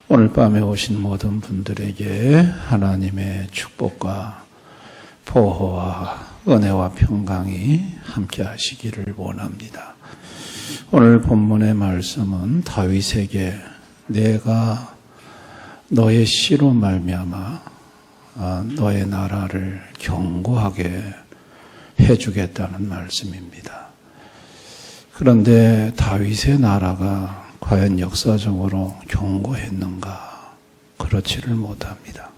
오늘 밤에 오신 모든 분들에게 하나님의 축복과 보호와 은혜와 평강이 함께 하시기를 원합니다. 오늘 본문의 말씀은 다윗에게 내가 너의 씨로 말미암아 너의 나라를 견고하게 해주겠다는 말씀입니다. 그런데 다윗의 나라가 과연 역사적으로 견고했는가? 그렇지를 못합니다.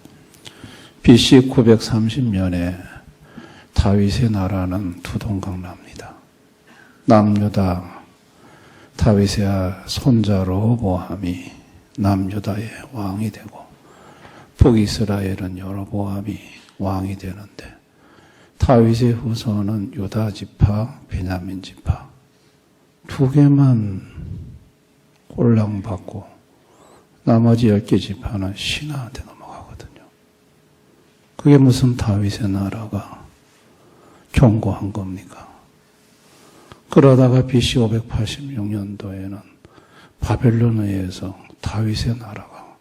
BC 930년에 다윗의 나라는 두동강납니다. 남유다 다윗의 손자 르호보암이 남유다의 왕이 되고 북이스라엘은 여로보암이 왕이 되는데 다윗의 후손은 유다 지파, 베냐민 지파 두 개만 꼴랑받고 나머지 10개 지파는 신하한테 넘어가거든요. 그게 무슨 다윗의 나라가 견고한 겁니까? 그러다가 BC 586년도에는 바벨론에 의해서 다윗의 나라가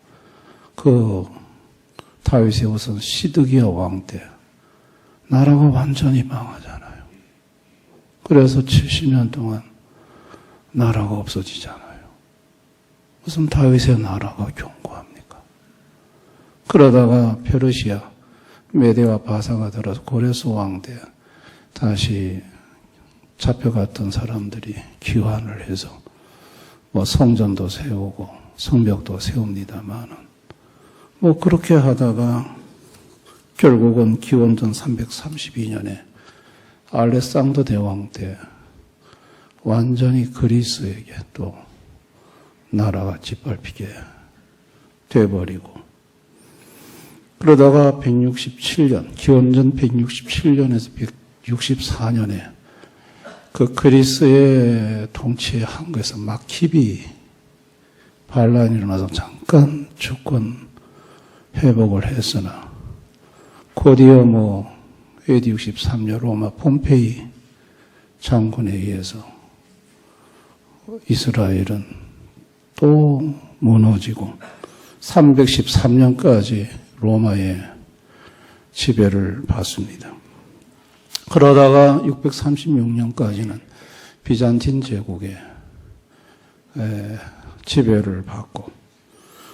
다윗의 우선 시드기야 왕 때 나라가 완전히 망하잖아요. 그래서 70년 동안 나라가 없어지잖아요. 무슨 다윗의 나라가 견고합니까? 그러다가 페르시아, 메대와 바사가 들어서 고레스 왕 때 다시 잡혀갔던 사람들이 귀환을 해서 성전도 세우고 성벽도 세웁니다만은 그렇게 하다가 결국은 기원전 332년에 알렉산더 대왕 때 완전히 그리스에게 또 나라가 짓밟히게 돼버리고 그러다가 167년, 기원전 167년에서 164년에 그 그리스의 통치의 한국에서 마키비 반란이 일어나서 잠깐 주권 회복을 했으나 곧이어 AD 63년 로마 폼페이 장군에 의해서 이스라엘은 또 무너지고 313년까지 로마의 지배를 받습니다. 그러다가 636년까지는 비잔틴 제국의 지배를 받고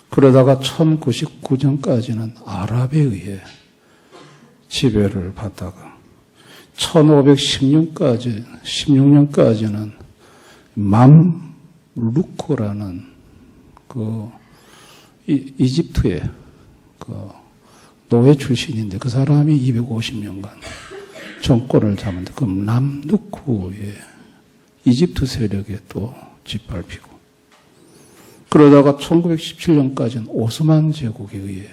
그러다가 1099년까지는 아랍에 의해 지배를 받다가 1516년까지는 맘루크라는 이집트의 노예 출신인데 그 사람이 250년간 정권을 잡았는데 그 남루크의 이집트 세력에 또 짓밟히고 그러다가 1917년까지는 오스만 제국에 의해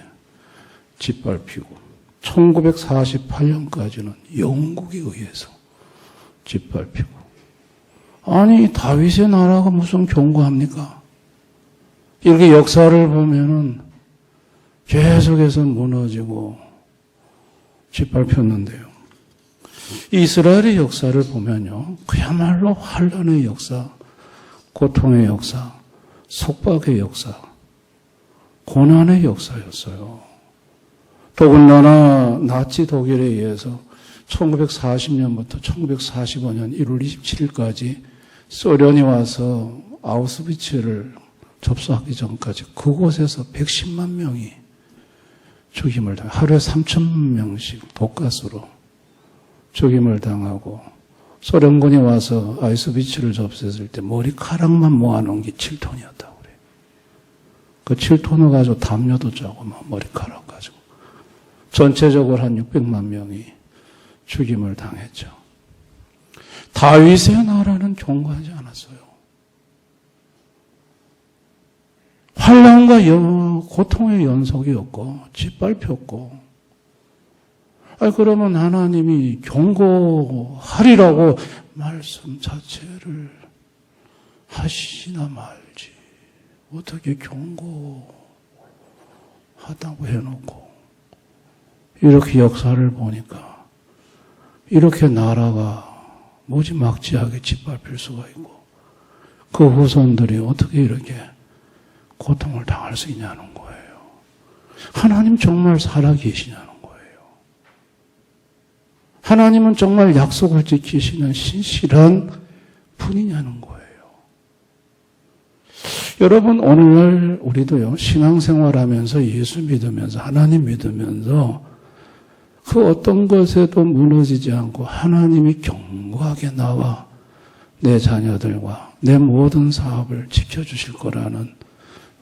짓밟히고 1948년까지는 영국에 의해서 짓밟히고 아니 다윗의 나라가 무슨 견고합니까? 이렇게 역사를 보면은 계속해서 무너지고 짓밟혔는데요. 이스라엘의 역사를 보면요. 그야말로 환란의 역사, 고통의 역사, 속박의 역사, 고난의 역사였어요. 더군다나 나치 독일에 의해서 1940년부터 1945년 1월 27일까지 소련이 와서 아우슈비츠를 접수하기 전까지 그곳에서 110만 명이 죽임을 당하고 하루에 3,000명씩 독가스로 죽임을 당하고 소련군이 와서 아우슈비츠를 접수했을 때 머리카락만 모아놓은 게 7톤이었다고 그래요. 그 7톤을 가지고 담요도 짜고 머리카락 가지고 전체적으로 한 600만 명이 죽임을 당했죠. 다윗의 나라는 견고하지 않았어요. 환난과 고통의 연속이었고 짓밟혔고 그러면 하나님이 경고하리라고 말씀 자체를 하시나 말지 어떻게 경고하다고 해놓고 이렇게 역사를 보니까 이렇게 나라가 무지막지하게 짓밟힐 수가 있고 그 후손들이 어떻게 이렇게 고통을 당할 수 있냐는 거예요. 하나님 정말 살아계시냐는 거예요. 하나님은 정말 약속을 지키시는 신실한 분이냐는 거예요. 여러분, 오늘날 우리도요, 신앙생활하면서 예수 믿으면서 하나님 믿으면서 그 어떤 것에도 무너지지 않고 하나님이 견고하게 나와 내 자녀들과 내 모든 사업을 지켜주실 거라는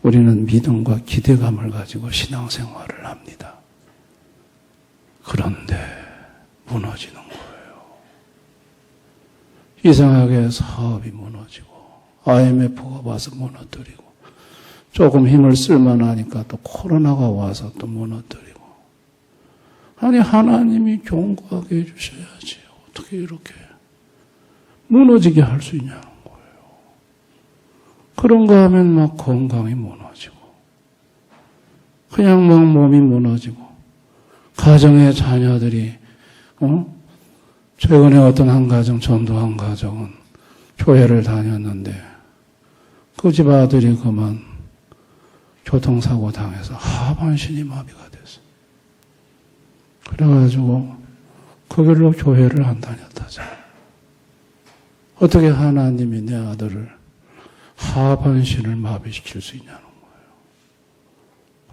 우리는 믿음과 기대감을 가지고 신앙생활을 합니다. 그런데 무너지는 거예요. 이상하게 사업이 무너지고 IMF가 와서 무너뜨리고 조금 힘을 쓸만하니까 또 코로나가 와서 또 무너뜨리고 아니 하나님이 견고하게 해주셔야지 어떻게 이렇게 무너지게 할 수 있냐는 거예요. 그런가 하면 막 건강이 무너지고 그냥 막 몸이 무너지고 가정의 자녀들이 최근에 어떤 한 가정 전도한 가정은 교회를 다녔는데 그 집 아들이 그만 교통사고 당해서 하반신이 마비가 됐어요. 그래가지고 그 길로 교회를 안 다녔다죠. 어떻게 하나님이 내 아들을 하반신을 마비시킬 수 있냐는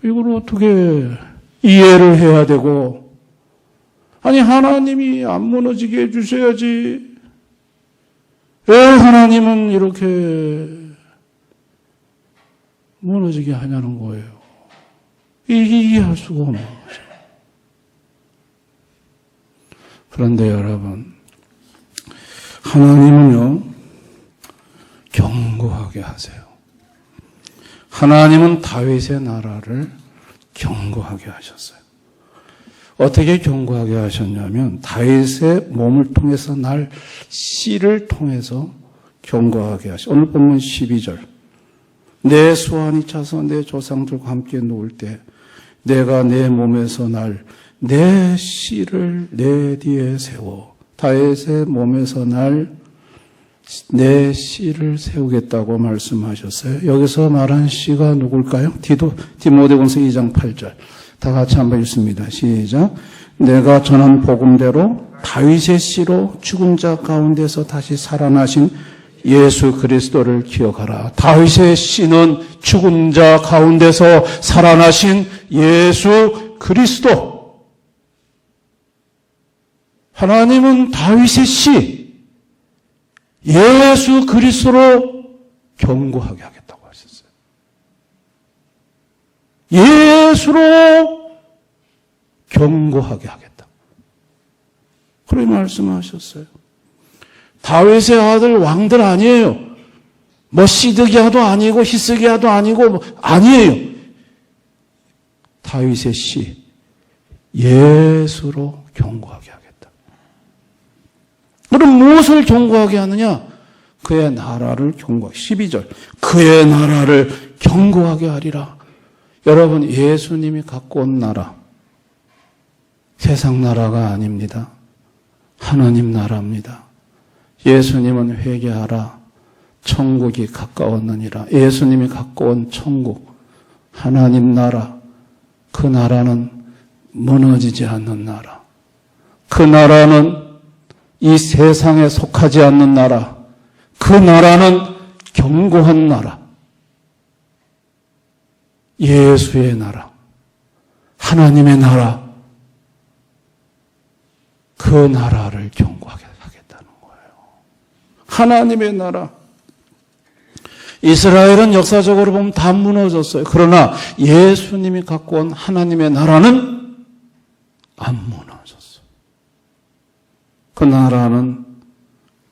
거예요. 이걸 어떻게 이해를 해야 되고 아니 하나님이 안 무너지게 해주셔야지 왜 하나님은 이렇게 무너지게 하냐는 거예요. 이해할 수가 없는 거죠. 그런데 여러분, 하나님은요, 견고하게 하세요. 하나님은 다윗의 나라를 견고하게 하셨어요. 어떻게 견고하게 하셨냐면 다윗의 몸을 통해서 날 씨를 통해서 견고하게 하셨어요. 오늘 본문 12절. 내 수완이 차서 내 조상들과 함께 누울 때 내가 내 몸에서 날 내 씨를 내 뒤에 세워 다윗의 몸에서 날 내 씨를 세우겠다고 말씀하셨어요. 여기서 말한 씨가 누굴까요? 디모데전서 2장 8절. 다 같이 한번 읽습니다. 시작. 내가 전한 복음대로 다윗의 씨로 죽은 자 가운데서 다시 살아나신 예수 그리스도를 기억하라. 다윗의 씨는 죽은 자 가운데서 살아나신 예수 그리스도. 하나님은 다윗의 씨, 예수 그리스도로 견고하게 하겠다고 하셨어요. 예수로 견고하게 하겠다. 그렇게 말씀하셨어요. 다윗의 아들 왕들 아니에요. 뭐 시드기야도 아니고 히스기야도 아니고 아니에요. 다윗의 씨, 예수로 견고하게 하겠다. 그럼 무엇을 견고하게 하느냐? 그의 나라를 견고하게. 12절. 그의 나라를 견고하게 하리라. 여러분, 예수님이 갖고 온 나라, 세상 나라가 아닙니다. 하나님 나라입니다. 예수님은 회개하라. 천국이 가까웠느니라. 예수님이 갖고 온 천국, 하나님 나라, 그 나라는 무너지지 않는 나라. 그 나라는 이 세상에 속하지 않는 나라. 그 나라는 견고한 나라. 예수의 나라. 하나님의 나라. 그 나라를 견고하게 하겠다는 거예요. 하나님의 나라. 이스라엘은 역사적으로 보면 다 무너졌어요. 그러나 예수님이 갖고 온 하나님의 나라는 안 무너졌어요. 그 나라는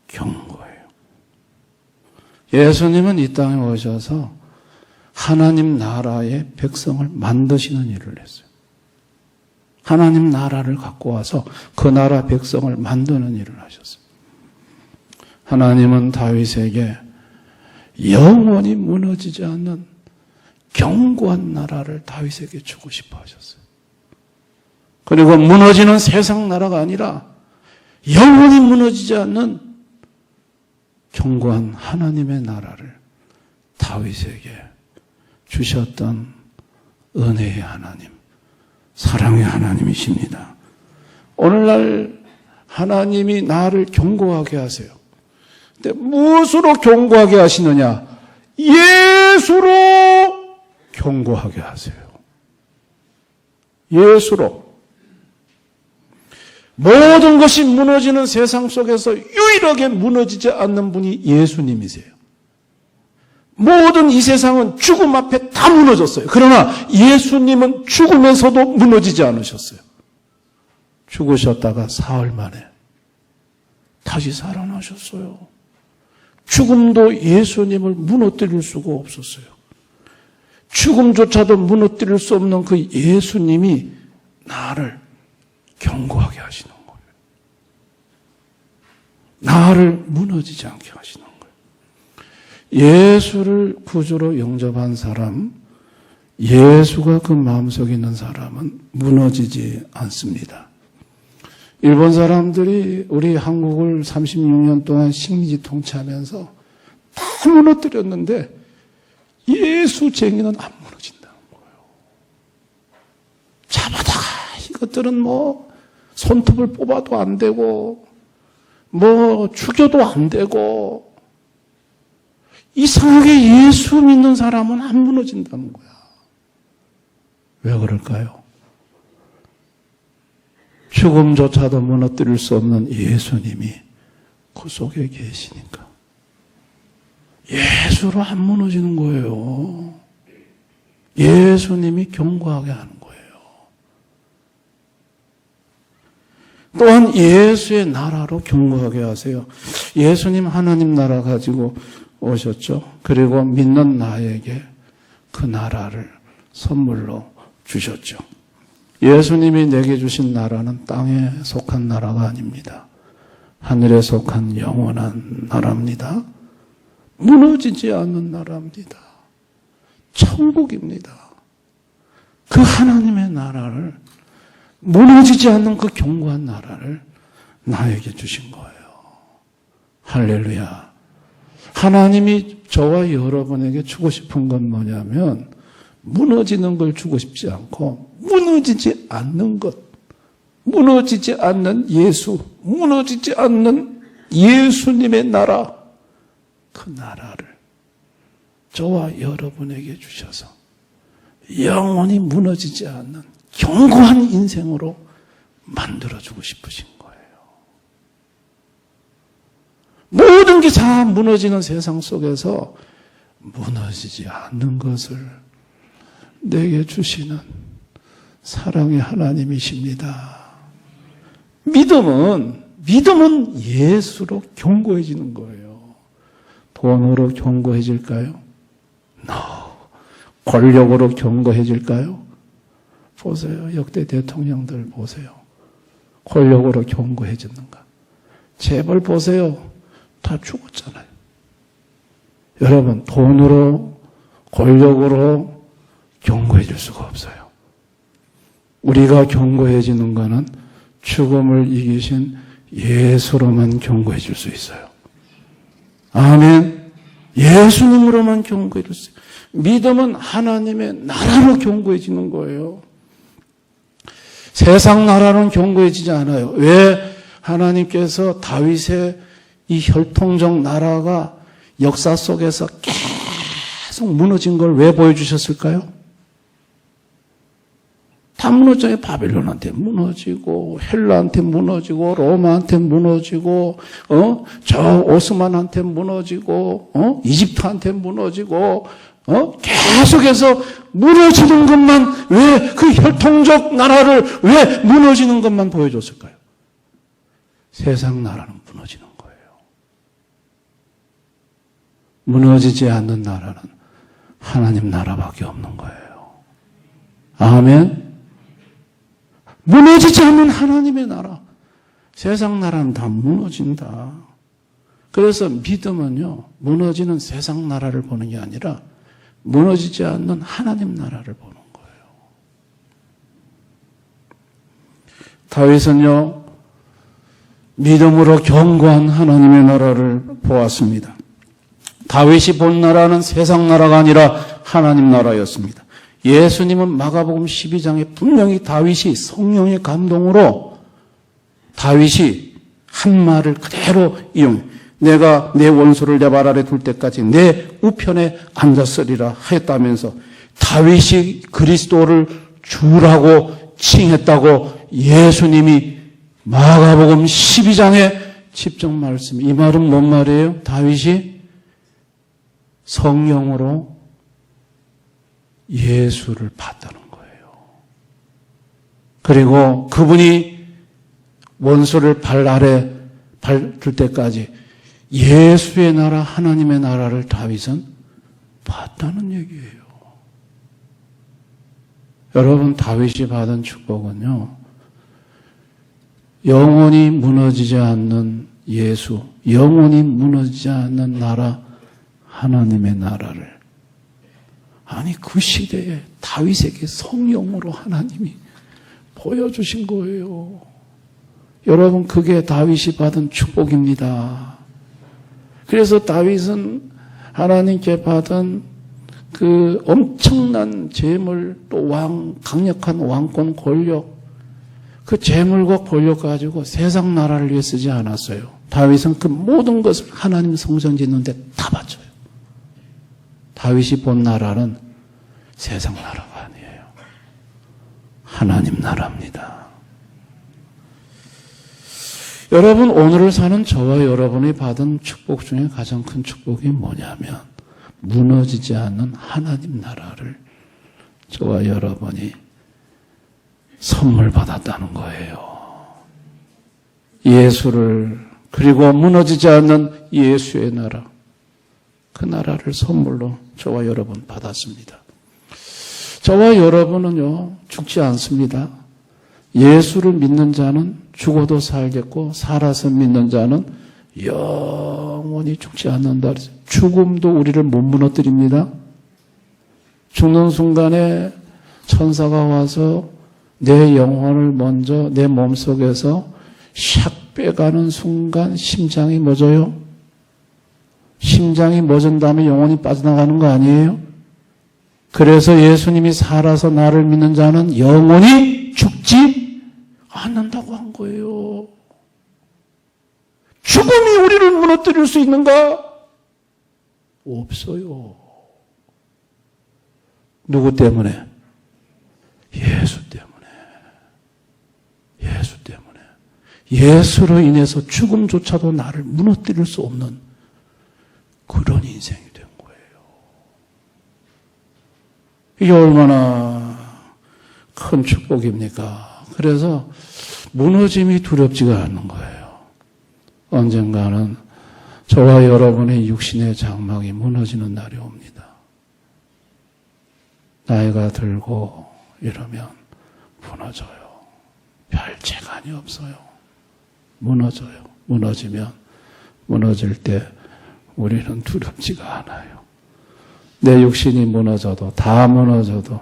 견고해요. 예수님은 이 땅에 오셔서 하나님 나라의 백성을 만드시는 일을 했어요. 하나님 나라를 갖고 와서 그 나라 백성을 만드는 일을 하셨어요. 하나님은 다윗에게 영원히 무너지지 않는 견고한 나라를 다윗에게 주고 싶어 하셨어요. 그리고 무너지는 세상 나라가 아니라 영원히 무너지지 않는 견고한 하나님의 나라를 다윗에게 주셨던 은혜의 하나님, 사랑의 하나님이십니다. 오늘날 하나님이 나를 견고하게 하세요. 근데 무엇으로 견고하게 하시느냐? 예수로 견고하게 하세요. 예수로. 모든 것이 무너지는 세상 속에서 유일하게 무너지지 않는 분이 예수님이세요. 모든 이 세상은 죽음 앞에 다 무너졌어요. 그러나 예수님은 죽으면서도 무너지지 않으셨어요. 죽으셨다가 사흘 만에 다시 살아나셨어요. 죽음도 예수님을 무너뜨릴 수가 없었어요. 죽음조차도 무너뜨릴 수 없는 그 예수님이 나를 견고하게 하시는 거예요. 나를 무너지지 않게 하시는 거예요. 예수를 구주로 영접한 사람, 예수가 그 마음속에 있는 사람은 무너지지 않습니다. 일본 사람들이 우리 한국을 36년 동안 식민지 통치하면서 다 무너뜨렸는데 예수쟁이는 안 무너진다는 거예요. 잡아다가 이것들은 뭐 손톱을 뽑아도 안 되고 뭐 죽여도 안 되고 이상하게 예수 믿는 사람은 안 무너진다는 거야. 왜 그럴까요? 죽음조차도 무너뜨릴 수 없는 예수님이 그 속에 계시니까. 예수로 안 무너지는 거예요. 예수님이 견고하게 하는 거예요. 또한 예수의 나라로 견고하게 하세요. 예수님 하나님 나라 가지고 오셨죠. 그리고 믿는 나에게 그 나라를 선물로 주셨죠. 예수님이 내게 주신 나라는 땅에 속한 나라가 아닙니다. 하늘에 속한 영원한 나라입니다. 무너지지 않는 나라입니다. 천국입니다. 그 하나님의 나라를, 무너지지 않는 그 견고한 나라를 나에게 주신 거예요. 할렐루야. 하나님이 저와 여러분에게 주고 싶은 건 뭐냐면 무너지는 걸 주고 싶지 않고 무너지지 않는 것, 무너지지 않는 예수, 무너지지 않는 예수님의 나라, 그 나라를 저와 여러분에게 주셔서 영원히 무너지지 않는 견고한 인생으로 만들어주고 싶으신 거예요. 모든 게 다 무너지는 세상 속에서 무너지지 않는 것을 내게 주시는 사랑의 하나님이십니다. 믿음은 예수로 견고해지는 거예요. 돈으로 견고해질까요? No. 권력으로 견고해질까요? 보세요. 역대 대통령들 보세요. 권력으로 견고해졌는가? 재벌 보세요. 다 죽었잖아요. 여러분, 돈으로, 권력으로 견고해질 수가 없어요. 우리가 견고해지는 것은 죽음을 이기신 예수로만 견고해질 수 있어요. 아멘. 예수님으로만 견고해질 수 있어요. 믿음은 하나님의 나라로 견고해지는 거예요. 세상 나라는 견고해지지 않아요. 왜 하나님께서 다윗의 이 혈통적 나라가 역사 속에서 계속 무너진 걸 왜 보여주셨을까요? 다 무너져요. 바벨론한테 무너지고, 헬라한테 무너지고, 로마한테 무너지고, 저 오스만한테 무너지고, 이집트한테 무너지고, 계속해서 무너지는 것만, 왜 그 혈통적 나라를 왜 무너지는 것만 보여줬을까요? 세상 나라는 무너지는 거예요. 무너지지 않는 나라는 하나님 나라밖에 없는 거예요. 아멘. 무너지지 않는 하나님의 나라. 세상 나라는 다 무너진다. 그래서 믿음은요, 무너지는 세상 나라를 보는 게 아니라 무너지지 않는 하나님 나라를 보는 거예요. 다윗은요, 믿음으로 견고한 하나님의 나라를 보았습니다. 다윗이 본 나라는 세상 나라가 아니라 하나님 나라였습니다. 예수님은 마가복음 12장에 분명히 다윗이 성령의 감동으로 다윗이 한 말을 그대로 이용해 내가 내 원수를 내 발 아래 둘 때까지 내 우편에 앉았으리라 하였다면서 다윗이 그리스도를 주라고 칭했다고 예수님이 마가복음 12장에 직접 말씀. 이 말은 뭔 말이에요? 다윗이 성령으로 예수를 봤다는 거예요. 그리고 그분이 원수를 발 아래 둘 때까지 예수의 나라, 하나님의 나라를 다윗은 봤다는 얘기예요. 여러분, 다윗이 받은 축복은요, 영원히 무너지지 않는 예수, 영원히 무너지지 않는 나라, 하나님의 나라를, 아니 그 시대에 다윗에게 성령으로 하나님이 보여주신 거예요. 여러분, 그게 다윗이 받은 축복입니다. 그래서 다윗은 하나님께 받은 그 엄청난 재물, 또 강력한 왕권 권력, 그 재물과 권력 가지고 세상 나라를 위해 쓰지 않았어요. 다윗은 그 모든 것을 하나님 성전 짓는 데 다 바쳐요. 다윗이 본 나라는 세상 나라가 아니에요. 하나님 나라입니다. 여러분, 오늘을 사는 저와 여러분이 받은 축복 중에 가장 큰 축복이 뭐냐면 무너지지 않는 하나님 나라를 저와 여러분이 선물 받았다는 거예요. 예수를, 그리고 무너지지 않는 예수의 나라, 그 나라를 선물로 저와 여러분 받았습니다. 저와 여러분은요, 죽지 않습니다. 예수를 믿는 자는 죽어도 살겠고 살아서 믿는 자는 영원히 죽지 않는다. 죽음도 우리를 못 무너뜨립니다. 죽는 순간에 천사가 와서 내 영혼을 먼저 내 몸속에서 샥 빼가는 순간 심장이 멎어요. 심장이 멎은 다음에 영혼이 빠져나가는 거 아니에요? 그래서 예수님이 살아서 나를 믿는 자는 영원히 죽지 않는다고 한 거예요. 죽음이 우리를 무너뜨릴 수 있는가? 없어요. 누구 때문에? 예수 때문에. 예수 때문에. 예수로 인해서 죽음조차도 나를 무너뜨릴 수 없는 그런 인생이 된 거예요. 이게 얼마나 큰 축복입니까? 그래서 무너짐이 두렵지가 않는 거예요. 언젠가는 저와 여러분의 육신의 장막이 무너지는 날이 옵니다. 나이가 들고 이러면 무너져요. 별 재간이 없어요. 무너져요. 무너지면 무너질 때 우리는 두렵지가 않아요. 내 육신이 무너져도, 다 무너져도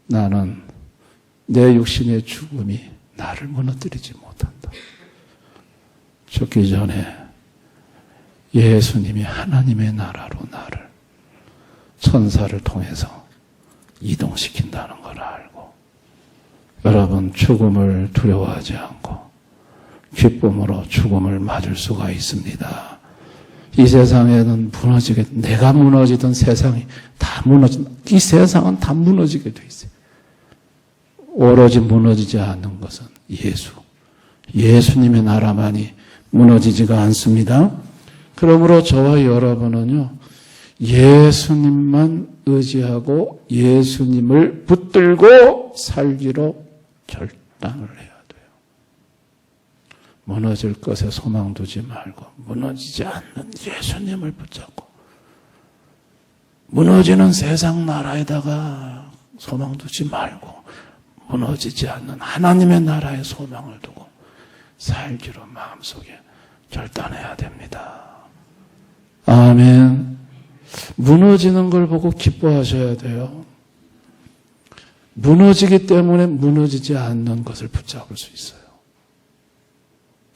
나는 내 육신의 죽음이 나를 무너뜨리지 못한다. 죽기 전에 예수님이 하나님의 나라로 나를 천사를 통해서 이동시킨다는 걸 알고, 여러분, 죽음을 두려워하지 않고 기쁨으로 죽음을 맞을 수가 있습니다. 이 세상에는 내가 무너지던 세상이 다 이 세상은 다 무너지게 돼 있어요. 오로지 무너지지 않는 것은 예수님의 나라만이 무너지지가 않습니다. 그러므로 저와 여러분은요, 예수님만 의지하고 예수님을 붙들고 살기로 결단을 해야 돼요. 무너질 것에 소망 두지 말고 무너지지 않는 예수님을 붙잡고, 무너지는 세상 나라에다가 소망 두지 말고 무너지지 않는 하나님의 나라에 소망을 두고 살기로 마음속에 결단해야 됩니다. 아멘. 무너지는 걸 보고 기뻐하셔야 돼요. 무너지기 때문에 무너지지 않는 것을 붙잡을 수 있어요.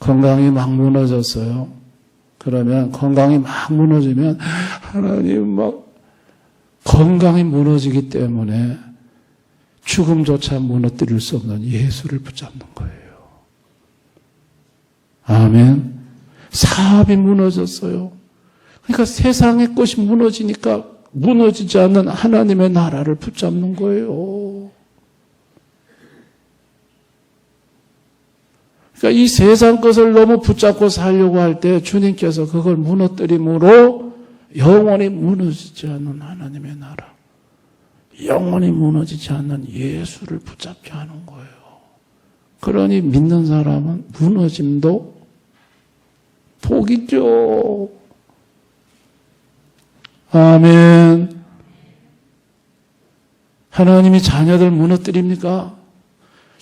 건강이 막 무너졌어요. 그러면 건강이 막 무너지면 하나님 막 건강이 무너지기 때문에 죽음조차 무너뜨릴 수 없는 예수를 붙잡는 거예요. 아멘. 사업이 무너졌어요. 그러니까 세상의 것이 무너지니까 무너지지 않는 하나님의 나라를 붙잡는 거예요. 그러니까 이 세상 것을 너무 붙잡고 살려고 할 때 주님께서 그걸 무너뜨림으로 영원히 무너지지 않는 하나님의 나라, 영원히 무너지지 않는 예수를 붙잡게 하는 거예요. 그러니 믿는 사람은 무너짐도 복이죠. 아멘. 하나님이 자녀들 무너뜨립니까?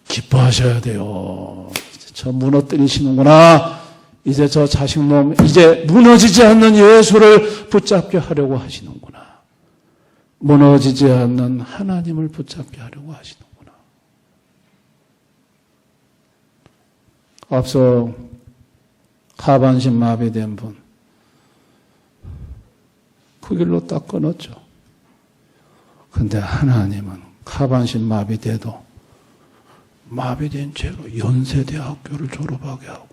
기뻐하셔야 돼요. 저 무너뜨리시는구나. 이제 저 자식놈 이제 무너지지 않는 예수를 붙잡게 하려고 하시는구나. 무너지지 않는 하나님을 붙잡게 하려고 하시는구나. 앞서 하반신 마비된 분, 그 길로 딱 끊었죠. 근데 하나님은 하반신 마비돼도 마비된 채로 연세대학교를 졸업하게 하고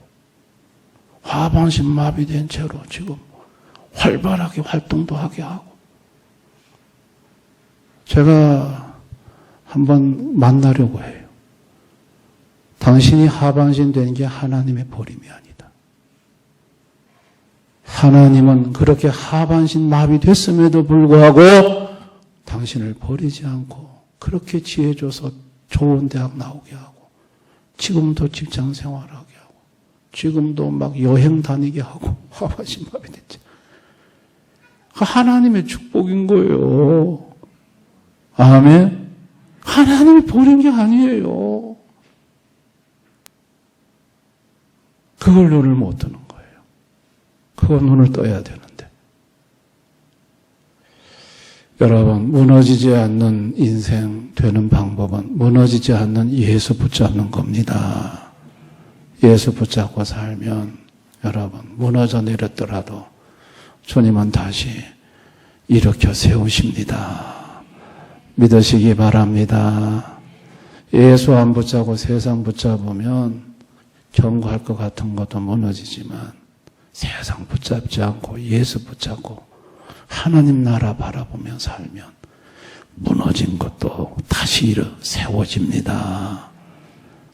하반신 마비된 채로 지금 활발하게 활동도 하게 하고, 제가 한번 만나려고 해요. 당신이 하반신 된 게 하나님의 버림이 아니다. 하나님은 그렇게 하반신 마비됐음에도 불구하고 당신을 버리지 않고 그렇게 지혜 줘서 좋은 대학 나오게 하고 지금도 직장 생활하게 하고 지금도 막 여행 다니게 하고 하반신 마비됐죠. 하나님의 축복인 거예요. 아멘. 하나님이 버린 게 아니에요. 그걸 눈을 못 뜨는 거예요. 그건 눈을 떠야 되는데. 여러분, 무너지지 않는 인생 되는 방법은 무너지지 않는 예수 붙잡는 겁니다. 예수 붙잡고 살면 여러분, 무너져 내렸더라도 주님은 다시 일으켜 세우십니다. 믿으시기 바랍니다. 예수 안 붙잡고 세상 붙잡으면 경고할 것 같은 것도 무너지지만 세상 붙잡지 않고 예수 붙잡고 하나님 나라 바라보며 살면 무너진 것도 다시 일어 세워집니다.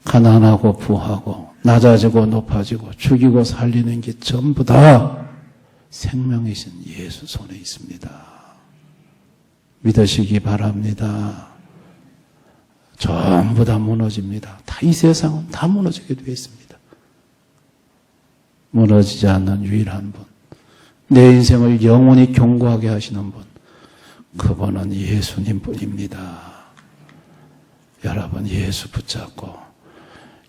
가난하고 부하고 낮아지고 높아지고 죽이고 살리는 게 전부 다 생명이신 예수 손에 있습니다. 믿으시기 바랍니다. 전부 다 무너집니다. 다 이 세상은 다 무너지게 되어 있습니다. 무너지지 않는 유일한 분, 내 인생을 영원히 견고하게 하시는 분, 그분은 예수님 뿐입니다. 여러분, 예수 붙잡고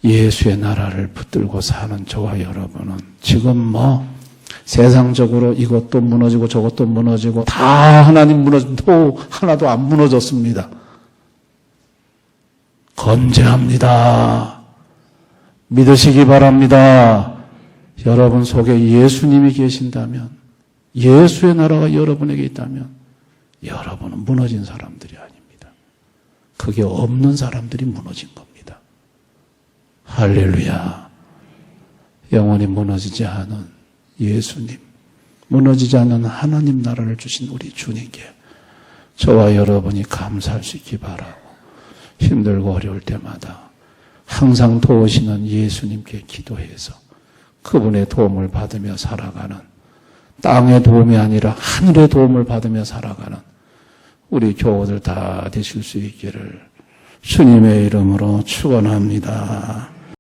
예수의 나라를 붙들고 사는 저와 여러분은 지금 세상적으로 이것도 무너지고 저것도 무너지고 다 하나님 무너져도 하나도 안 무너졌습니다. 건재합니다. 믿으시기 바랍니다. 여러분 속에 예수님이 계신다면, 예수의 나라가 여러분에게 있다면 여러분은 무너진 사람들이 아닙니다. 그게 없는 사람들이 무너진 겁니다. 할렐루야. 영원히 무너지지 않은 예수님, 무너지지 않는 하나님 나라를 주신 우리 주님께 저와 여러분이 감사할 수 있기 바라고, 힘들고 어려울 때마다 항상 도우시는 예수님께 기도해서 그분의 도움을 받으며 살아가는, 땅의 도움이 아니라 하늘의 도움을 받으며 살아가는 우리 교우들 다 되실 수 있기를 주님의 이름으로 축원합니다.